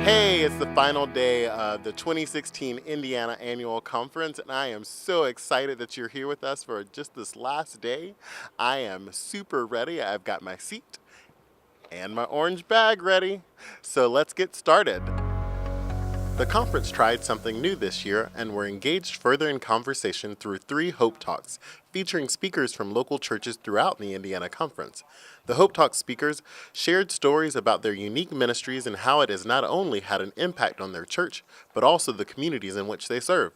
Hey, it's the final day of the 2016 Indiana Annual Conference, and I am so excited that you're here with us for just this last day. I am super ready. I've got my seat and my orange bag ready. So let's get started. The conference tried something new this year, and we're engaged further in conversation through 3 Hope Talks, featuring speakers from local churches throughout the Indiana Conference. The Hope Talk speakers shared stories about their unique ministries and how it has not only had an impact on their church, but also the communities in which they serve.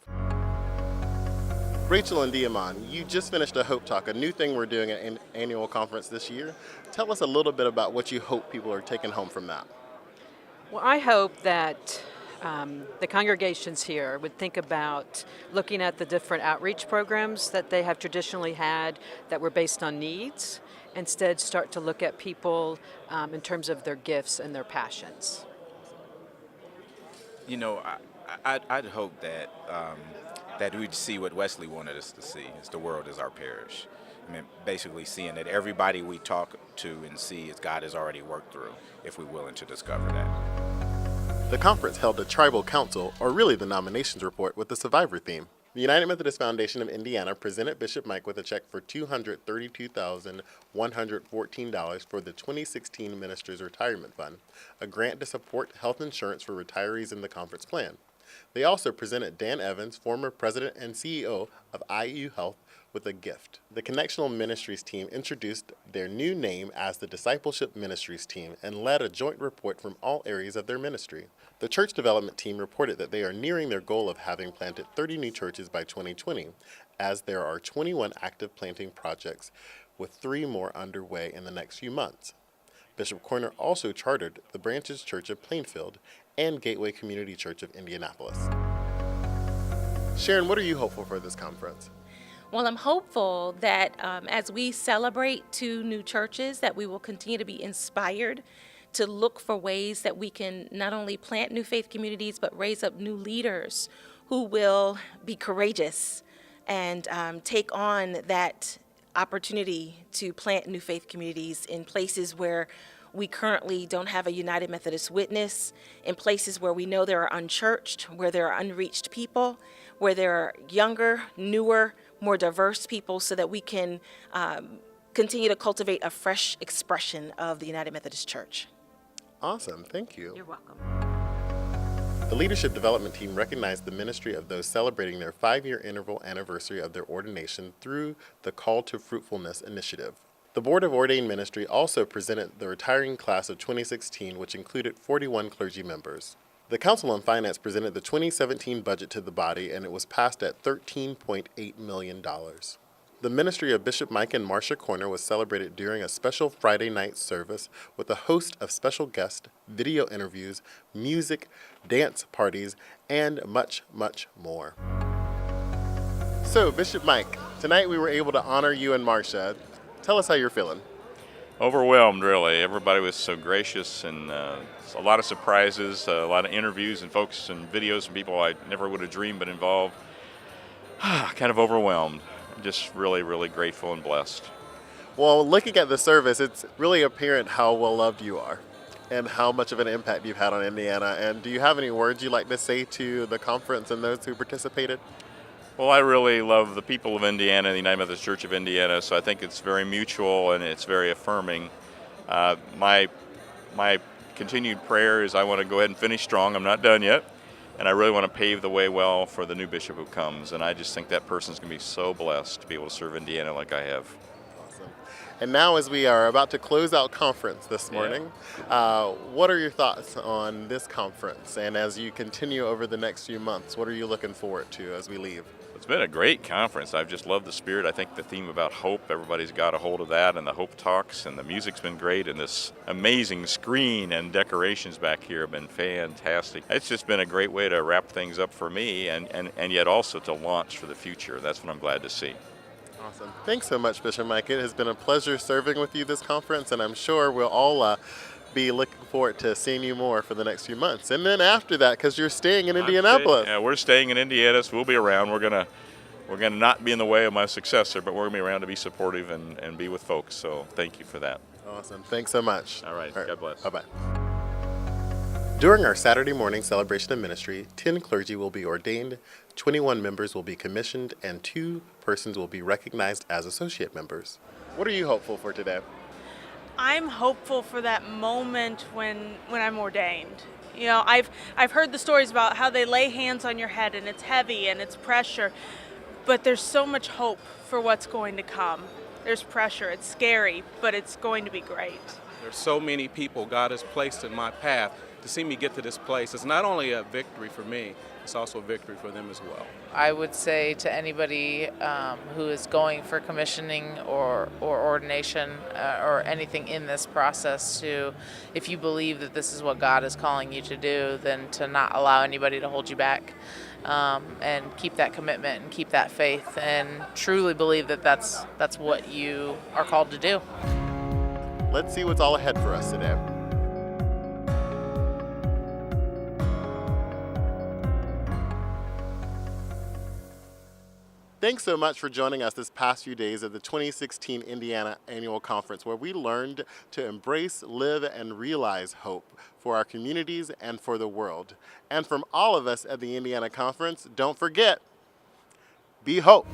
Rachel and Diamond, you just finished a Hope Talk, a new thing we're doing at an annual conference this year. Tell us a little bit about what you hope people are taking home from that. Well, I hope that the congregations here would think about looking at the different outreach programs that they have traditionally had that were based on needs, instead start to look at people in terms of their gifts and their passions. You know, I'd hope that that we'd see what Wesley wanted us to see, is the world is our parish. I mean, basically seeing that everybody we talk to and see is God has already worked through, if we're willing to discover that. The conference held a tribal council, or really the nominations report, with the survivor theme. The United Methodist Foundation of Indiana presented Bishop Mike with a check for $232,114 for the 2016 Ministers Retirement Fund, a grant to support health insurance for retirees in the conference plan. They also presented Dan Evans, former president and CEO of IU Health, with a gift. The Connectional Ministries team introduced their new name as the Discipleship Ministries team and led a joint report from all areas of their ministry. The church development team reported that they are nearing their goal of having planted 30 new churches by 2020, as there are 21 active planting projects, with 3 more underway in the next few months. Bishop Corner also chartered the Branches Church of Plainfield and Gateway Community Church of Indianapolis. Sharon, what are you hopeful for this conference? Well, I'm hopeful that as we celebrate 2 new churches, that we will continue to be inspired to look for ways that we can not only plant new faith communities, but raise up new leaders who will be courageous and take on that opportunity to plant new faith communities in places where we currently don't have a United Methodist Witness, in places where we know there are unchurched, where there are unreached people, where there are younger, newer, more diverse people, so that we can continue to cultivate a fresh expression of the United Methodist Church. Awesome, thank you. You're welcome. The Leadership Development Team recognized the ministry of those celebrating their 5-year interval anniversary of their ordination through the Call to Fruitfulness initiative. The Board of Ordained Ministry also presented the retiring class of 2016, which included 41 clergy members. The Council on Finance presented the 2017 budget to the body, and it was passed at $13.8 million. The ministry of Bishop Mike and Marcia Corner was celebrated during a special Friday night service with a host of special guests, video interviews, music, dance parties, and much, much more. So, Bishop Mike, tonight we were able to honor you and Marcia. Tell us how you're feeling. Overwhelmed, really. Everybody was so gracious, and a lot of surprises, a lot of interviews and folks and videos from people I never would have dreamed but involved. Kind of overwhelmed. Just really, really grateful and blessed. Well, looking at the service, it's really apparent how well loved you are and how much of an impact you've had on Indiana. And do you have any words you'd like to say to the conference and those who participated? Well, I really love the people of Indiana, the United Methodist Church of Indiana, so I think it's very mutual and it's very affirming. My continued prayer is I want to go ahead and finish strong. I'm not done yet, and I really want to pave the way well for the new bishop who comes, and I just think that person's going to be so blessed to be able to serve Indiana like I have. Awesome. And now, as we are about to close out conference this morning, what are your thoughts on this conference? And as you continue over the next few months, what are you looking forward to as we leave? It's been a great conference. I've just loved the spirit. I think the theme about hope, everybody's got a hold of that, and the Hope Talks, and the music's been great, and this amazing screen and decorations back here have been fantastic. It's just been a great way to wrap things up for me and yet also to launch for the future. That's what I'm glad to see. Awesome. Thanks so much, Bishop Mike. It has been a pleasure serving with you this conference, and I'm sure we'll all be looking forward to seeing you more for the next few months. And then after that, because you're staying in Indianapolis. Yeah, we're staying in Indiana, so we'll be around. We're gonna not be in the way of my successor, but we're gonna be around to be supportive and be with folks. So thank you for that. Awesome. Thanks so much. All right. God bless. Bye-bye. During our Saturday morning celebration of ministry, 10 clergy will be ordained, 21 members will be commissioned, and 2 persons will be recognized as associate members. What are you hopeful for today? I'm hopeful for that moment when I'm ordained. You know, I've heard the stories about how they lay hands on your head and it's heavy and it's pressure, but there's so much hope for what's going to come. There's pressure, it's scary, but it's going to be great. There's so many people God has placed in my path to see me get to this place. It's not only a victory for me, it's also a victory for them as well. I would say to anybody who is going for commissioning or ordination or anything in this process to, if you believe that this is what God is calling you to do, then to not allow anybody to hold you back, and keep that commitment and keep that faith and truly believe that that's what you are called to do. Let's see what's all ahead for us today. Thanks so much for joining us this past few days of the 2016 Indiana Annual Conference, where we learned to embrace, live, and realize hope for our communities and for the world. And from all of us at the Indiana Conference, don't forget, be hope.